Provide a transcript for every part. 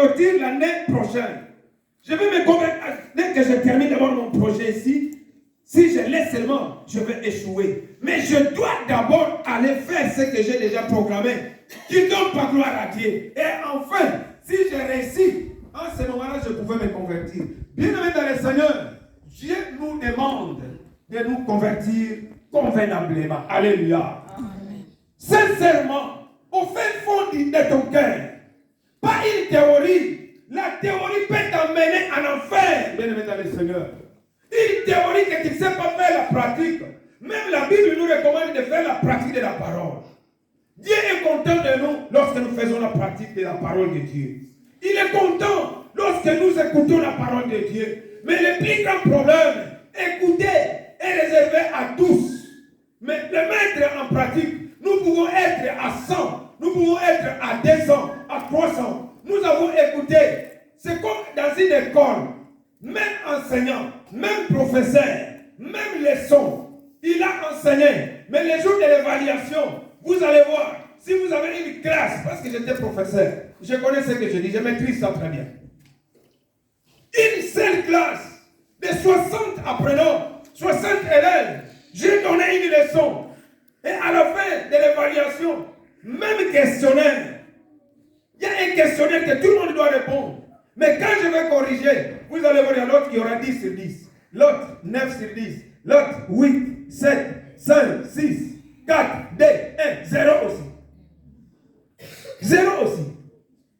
convertir l'année prochaine. Je vais me convertir. Dès que je termine d'abord mon projet ici, si je laisse seulement, je vais échouer. Mais je dois d'abord aller faire ce que j'ai déjà programmé, qui ne donne pas gloire à Dieu. Et enfin, si je réussis, en ce moment-là, je pouvais me convertir. Bien-aimés dans le Seigneur, Dieu nous demande de nous convertir convenablement. Alléluia. Amen. Sincèrement, au fin fond de ton cœur, pas une théorie. La théorie peut t'emmener en enfer, bien-aimés dans le Seigneur. Une théorie que tu ne sais pas faire la pratique. Même la Bible nous recommande de faire la pratique de la parole. Dieu est content de nous lorsque nous faisons la pratique de la parole de Dieu. Il est content lorsque nous écoutons la parole de Dieu. Mais le plus grand problème, écouter, est réservé à tous. Mais le mettre en pratique, nous pouvons être à 100, nous pouvons être à 200, à 300. Nous avons écouté. C'est comme dans une école. Même enseignant, même professeur, même leçon, il a enseigné. Mais les jours de l'évaluation, vous allez voir, si vous avez une classe, parce que j'étais professeur, je connais ce que je dis, je maîtrise ça très bien. Une seule classe de 60 apprenants, 60 élèves, j'ai donné une leçon. Et à la fin de l'évaluation, même questionnaire, il y a un questionnaire que tout le monde doit répondre. Mais quand je vais corriger, vous allez voir, il y a l'autre qui aura 10 sur 10, l'autre 9 sur 10, l'autre 8, 7, 5, 6, 4, 2, 1, 0 aussi. 0 aussi.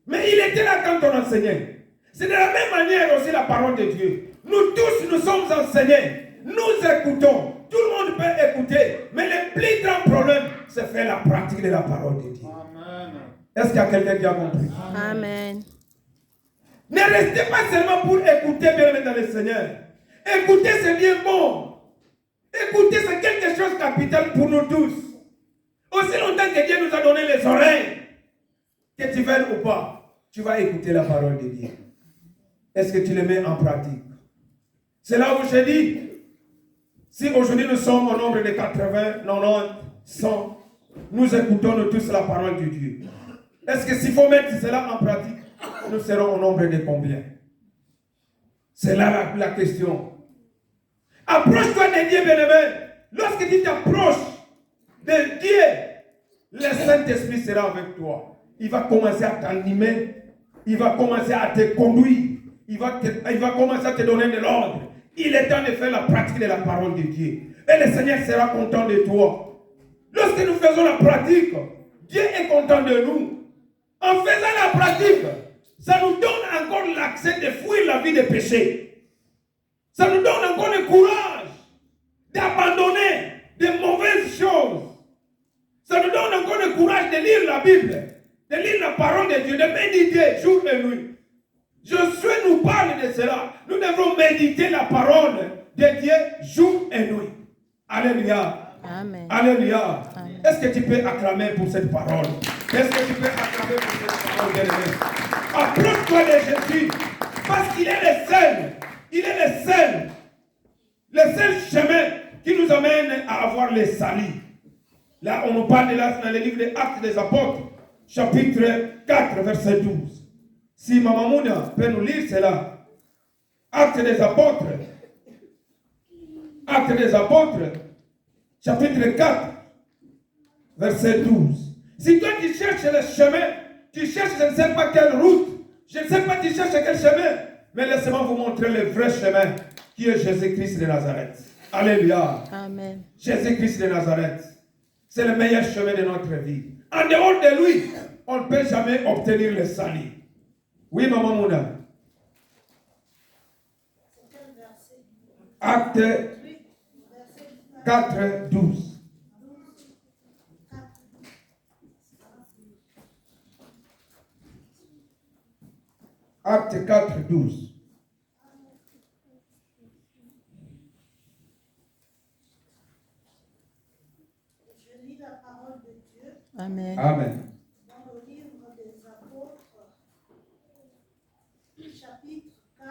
Mais il était là quand on enseignait. C'est de la même manière aussi la parole de Dieu. Nous tous, nous sommes enseignés. Nous écoutons. Tout le monde peut écouter. Mais le plus grand problème, c'est faire la pratique de la parole de Dieu. Amen. Est-ce qu'il y a quelqu'un qui a compris? Amen. Ne restez pas seulement pour écouter, bien dans le Seigneur. Écouter, c'est bien bon. Écouter, c'est quelque chose de capital pour nous tous. Aussi longtemps que Dieu nous a donné les oreilles, que tu veuilles ou pas, tu vas écouter la parole de Dieu. Est-ce que tu le mets en pratique? C'est là où je dis, si aujourd'hui nous sommes au nombre de 80, 90, 100, nous écoutons nous tous la parole de Dieu. Est-ce que s'il faut mettre cela en pratique, nous serons au nombre de combien? C'est là la question. Approche-toi de Dieu, bien-aimé. Lorsque tu t'approches de Dieu, le Saint-Esprit sera avec toi. Il va commencer à t'animer. Il va commencer à te conduire. Il va commencer à te donner de l'ordre. Il est temps de faire la pratique de la parole de Dieu. Et le Seigneur sera content de toi. Lorsque nous faisons la pratique, Dieu est content de nous. En faisant la pratique, ça nous donne encore l'accès de fuir la vie de péché. Ça nous donne encore le courage d'abandonner de mauvaises choses. Ça nous donne encore le courage de lire la Bible, de lire la parole de Dieu, de méditer jour et nuit. Josué nous parle de cela. Nous devons méditer la parole de Dieu jour et nuit. Alléluia. Amen. Alléluia. Amen. Est-ce que tu peux acclamer pour cette parole? Est-ce que tu peux acclamer pour cette parole, bien-aimé? Approche-toi de Jésus, parce qu'il est le seul. Il est le seul chemin qui nous amène à avoir le salut. Là, on nous parle de là dans le livre des Actes des Apôtres, chapitre 4, verset 12. Si Maman Mouna peut nous lire cela. Actes des Apôtres, chapitre 4, verset 12. Si toi tu cherches le chemin, tu cherches je ne sais pas quelle route, je ne sais pas tu cherches quel chemin, mais laissez-moi vous montrer le vrai chemin qui est Jésus-Christ de Nazareth. Alléluia. Amen. Jésus-Christ de Nazareth, c'est le meilleur chemin de notre vie. En dehors de lui, on ne peut jamais obtenir le salut. Oui, Maman Mouna. Acte 4, 12. Acte 4, 12. Je lis la parole de Dieu. Amen. Amen. Dans le livre des Apôtres, chapitre 4,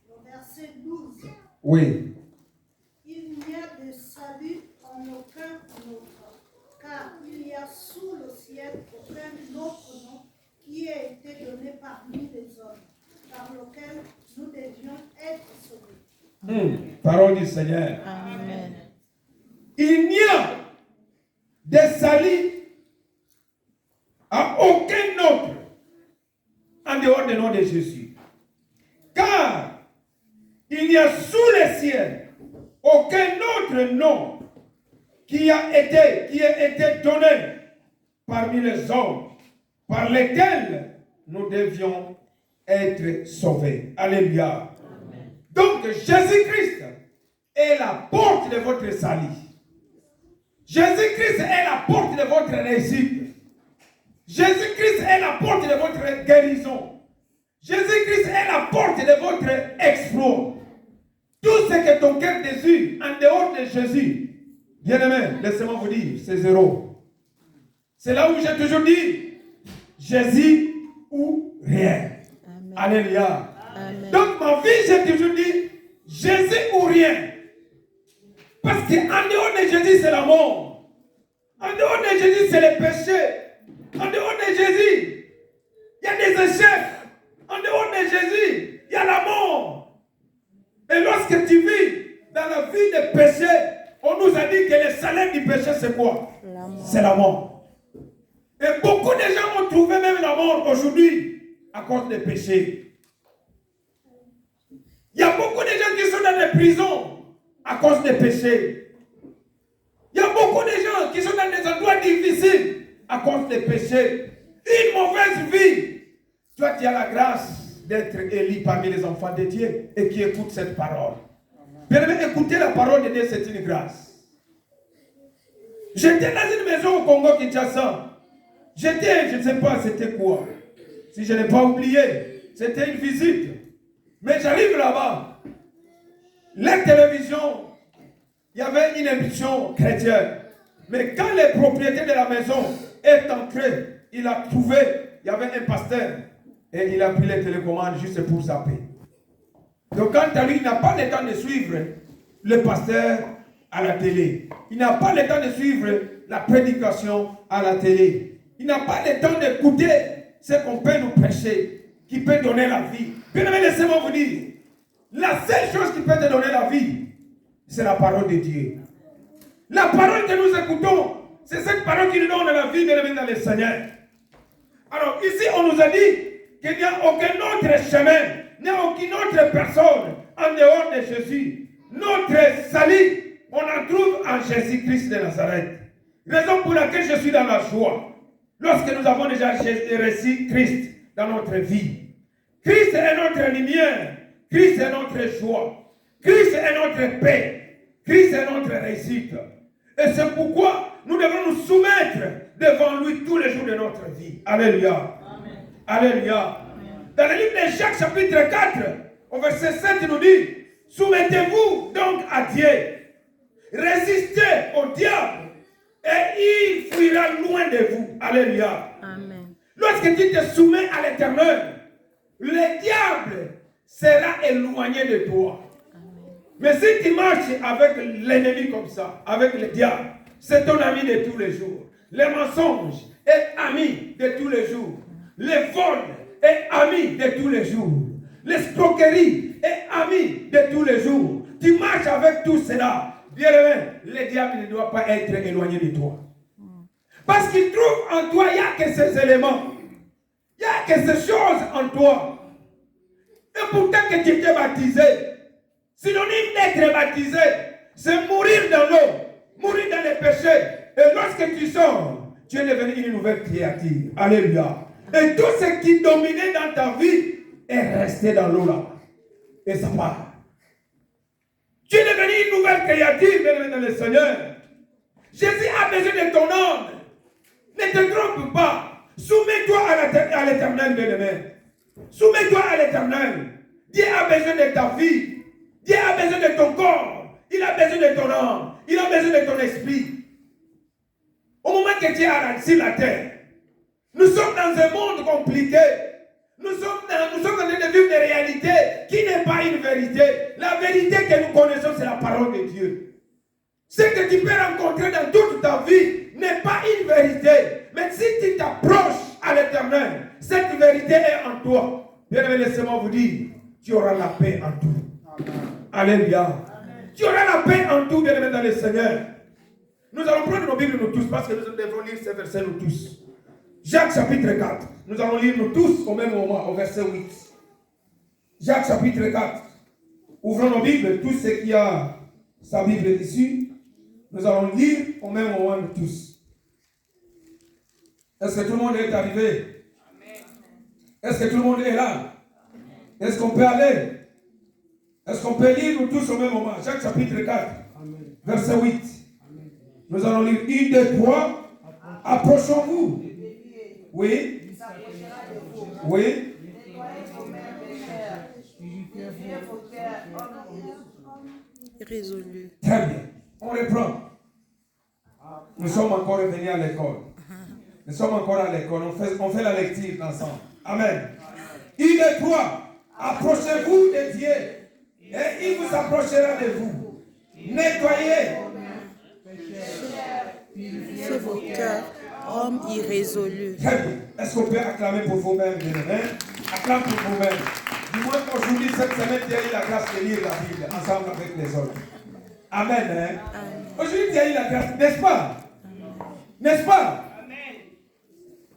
le verset 12. Oui. Il n'y a de salut en aucun autre, car il y a sous le ciel aucun autre nom qui ait été donné donné parmi les hommes, par lequel nous devions être sauvés. Parole du Seigneur. Amen. Il n'y a de salut à aucun autre en dehors du nom de Jésus. Car il n'y a sous le ciel aucun autre nom qui a été donné parmi les hommes par lesquels nous devions être sauvés. Alléluia. Amen. Donc Jésus-Christ est la porte de votre salut. Jésus-Christ est la porte de votre réussite. Jésus-Christ est la porte de votre guérison. Jésus-Christ est la porte de votre exploit. Tout ce que ton cœur désire en dehors de Jésus, bien-aimé, laissez-moi vous dire, c'est zéro. C'est là où j'ai toujours dit, Jésus ou rien. Amen. Alléluia. Amen. Donc ma vie, j'ai toujours dit, Jésus ou rien. Parce qu'en dehors de Jésus, c'est la mort. En dehors de Jésus, c'est le péché. En dehors de Jésus, il y a des échecs. En dehors de Jésus, il y a la mort. Et lorsque tu vis dans la vie de péché, on nous a dit que le salaire du péché, c'est quoi? C'est la mort. Et beaucoup de gens ont trouvé même la mort aujourd'hui à cause des péchés. Il y a beaucoup de gens qui sont dans des prisons à cause des péchés. Il y a beaucoup de gens qui sont dans des endroits difficiles à cause des péchés. Une mauvaise vie. Toi, tu as la grâce d'être élu parmi les enfants de Dieu et qui écoutent cette parole. Bien aimé, écouter la parole de Dieu, c'est une grâce. J'étais dans une maison au Congo Kinshasa. J'étais, je ne sais pas c'était quoi. Si je n'ai pas oublié, c'était une visite. Mais j'arrive là-bas. La télévision, il y avait une émission chrétienne. Mais quand le propriétaire de la maison est entré, il a trouvé, il y avait un pasteur. Et il a pris les télécommandes juste pour zapper. Donc quant à lui, il n'a pas le temps de suivre le pasteur à la télé. Il n'a pas le temps de suivre la prédication à la télé. Il n'a pas le temps d'écouter ce qu'on peut nous prêcher, qui peut donner la vie. Bien aimé, laissez-moi vous dire, la seule chose qui peut te donner la vie, c'est la parole de Dieu. La parole que nous écoutons, c'est cette parole qui nous donne la vie, bien aimé, dans le Seigneur. Alors ici, on nous a dit qu'il n'y a aucun autre chemin, il n'y a aucune autre personne en dehors de Jésus. Notre salut, on en trouve en Jésus-Christ de Nazareth. Raison pour laquelle je suis dans la joie. Lorsque nous avons déjà reçu Christ dans notre vie. Christ est notre lumière. Christ est notre joie. Christ est notre paix. Christ est notre réussite. Et c'est pourquoi nous devons nous soumettre devant lui tous les jours de notre vie. Alléluia. Amen. Alléluia. Amen. Dans le livre de Jacques chapitre 4, au verset 7, il nous dit, soumettez-vous donc à Dieu. Résistez au diable et il fuira loin de vous. Alléluia. Amen. Lorsque tu te soumets à l'Éternel, le diable sera éloigné de toi. Amen. Mais si tu marches avec l'ennemi comme ça, avec le diable, c'est ton ami de tous les jours. Le mensonge est ami de tous les jours. Le vol est ami de tous les jours. L'escroquerie est ami de tous les jours. Tu marches avec tout cela. Bien aimé, le diable ne doit pas être éloigné de toi. Parce qu'il trouve en toi, il n'y a que ces éléments. Il n'y a que ces choses en toi. Et pourtant que tu t'es baptisé, synonyme d'être baptisé, c'est mourir dans l'eau, mourir dans les péchés. Et lorsque tu sors, tu es devenu une nouvelle créature. Alléluia. Et tout ce qui dominait dans ta vie est resté dans l'eau là. Et ça part. Tu es devenu une nouvelle créature, bien dans le Seigneur. Jésus a besoin de ton âme. Ne te trompe pas. Soumets-toi à l'Éternel, bien-aimé. Soumets-toi à l'Éternel. Dieu a besoin de ta vie. Dieu a besoin de ton corps. Il a besoin de ton âme. Il a besoin de ton esprit. Au moment que tu es sur la terre, nous sommes dans un monde compliqué. Nous sommes en train de vivre des réalités qui n'est pas une vérité. La vérité que nous connaissons, c'est la parole de Dieu. Ce que tu peux rencontrer dans toute ta vie n'est pas une vérité. Mais si tu t'approches à l'Éternel, cette vérité est en toi. Bien-aimé, laissez-moi vous dire, tu auras la paix en tout. Alléluia. Tu auras la paix en tout, bien-aimé, dans le Seigneur. Nous allons prendre nos Bibles, nous tous, parce que nous devons lire ces versets, nous tous. Jacques chapitre 4. Nous allons lire, nous tous, au même moment, au verset 8. Jacques chapitre 4. Ouvrons nos Bibles, tous ceux qui ont sa Bible ici. Nous allons lire au même moment, nous tous. Est-ce que tout le monde est arrivé? Est-ce que tout le monde est là? Est-ce qu'on peut aller? Est-ce qu'on peut lire nous tous au même moment? Jacques chapitre 4, verset 8. Nous allons lire 1, 2, 3. Approchons-vous. Oui. Oui. Résolu. Très bien. On reprend. Nous sommes encore revenus à l'école. Nous sommes encore à l'école. On fait la lecture ensemble. Amen. 1, 2, 3. Approchez-vous de Dieu et il vous approchera de vous. Nettoyez. Purifiez vos cœurs, hommes irrésolus. Très bien. Est-ce qu'on peut acclamer pour vous-même, bien-aimés? Acclame pour vous-même. Du moins qu'aujourd'hui, cette semaine, tu as eu la grâce de lire la Bible ensemble avec les autres. Amen. Hein? Aujourd'hui, tu as eu la grâce, n'est-ce pas? N'est-ce pas? Amen.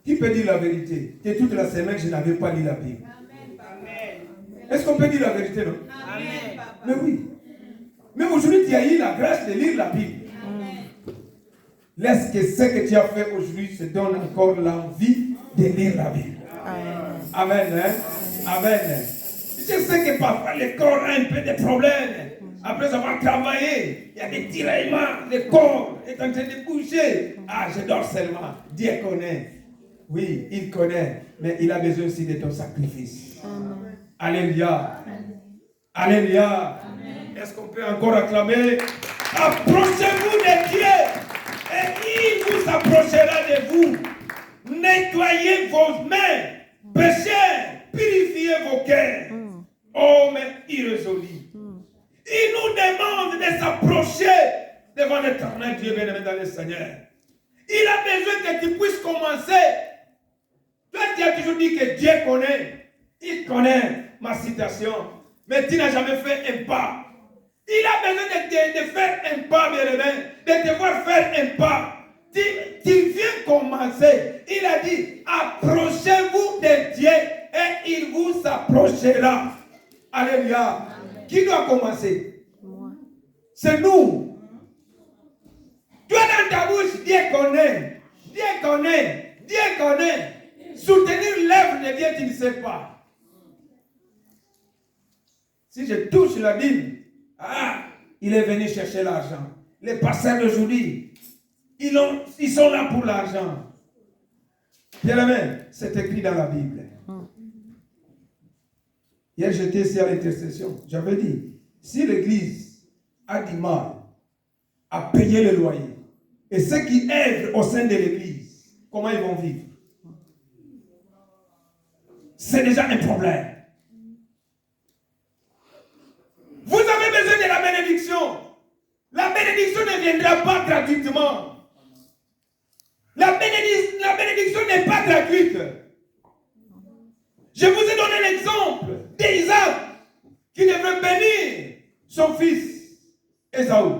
Qui peut dire la vérité? Que toute la semaine, je n'avais pas lu la Bible. Est-ce qu'on peut dire la vérité, non? Amen. Mais oui. Mais aujourd'hui, tu as eu la grâce de lire la Bible. Laisse que ce que tu as fait aujourd'hui se donne encore l'envie de lire la Bible. Amen. Hein? Amen. Je sais que parfois le corps a un peu de problèmes. Après avoir travaillé, il y a des tiraillements. Le corps est en train de bouger. Ah, je dors seulement. Dieu connaît. Oui, il connaît. Mais il a besoin aussi de ton sacrifice. Alléluia. Alléluia. Est-ce qu'on peut encore acclamer? Approchez-vous de Dieu et il vous approchera de vous. Nettoyez vos mains, pécheurs, purifiez vos cœurs. Hommes irrésolus. Il nous demande de s'approcher devant l'éternel Dieu bien-aimé dans le Seigneur. Il a besoin que tu puisses commencer. Toi, tu as toujours dit que Dieu connaît. Il connaît ma situation. Mais tu n'as jamais fait un pas. Il a besoin de faire un pas, bien-aimé, de te voir faire un pas. Tu viens commencer. Il a dit, approchez-vous de Dieu et il vous approchera. Alléluia. Qui doit commencer? Moi. C'est nous. Toi dans ta bouche, Dieu connaît. Dieu connaît. Dieu connaît. Soutenir l'œuvre de Dieu, tu ne sais pas. Si je touche la dîme, il est venu chercher l'argent. Les pasteurs d'aujourd'hui, ils sont là pour l'argent. Bien-aimé, c'est écrit dans la Bible. Hier, j'étais ici à l'intercession. J'avais dit, si l'église a du mal à payer le loyer, et ceux qui œuvrent au sein de l'église, comment ils vont vivre? C'est déjà un problème. Vous avez besoin de la bénédiction. La bénédiction ne viendra pas gratuitement. La bénédiction n'est pas gratuite. Je vous ai donné l'exemple d'Isaac qui devait bénir son fils Ésaü.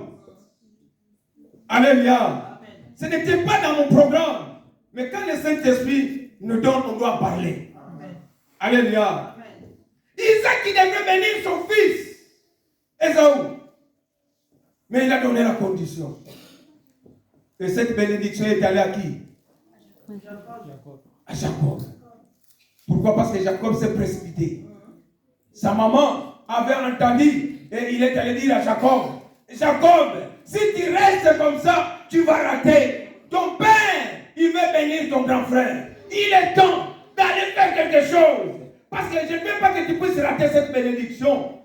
Alléluia. Ce n'était pas dans mon programme. Mais quand le Saint-Esprit nous donne, on doit parler. Alléluia. Isaac qui devait bénir son fils Ésaü. Mais il a donné la condition. Et cette bénédiction est allée à qui? À Jacob. Pourquoi? Parce que Jacob s'est précipité. Sa maman avait entendu et il est allé dire à Jacob, Jacob, si tu restes comme ça, tu vas rater. Ton père, il veut bénir ton grand frère. Il est temps d'aller faire quelque chose. Parce que je ne veux pas que tu puisses rater cette bénédiction.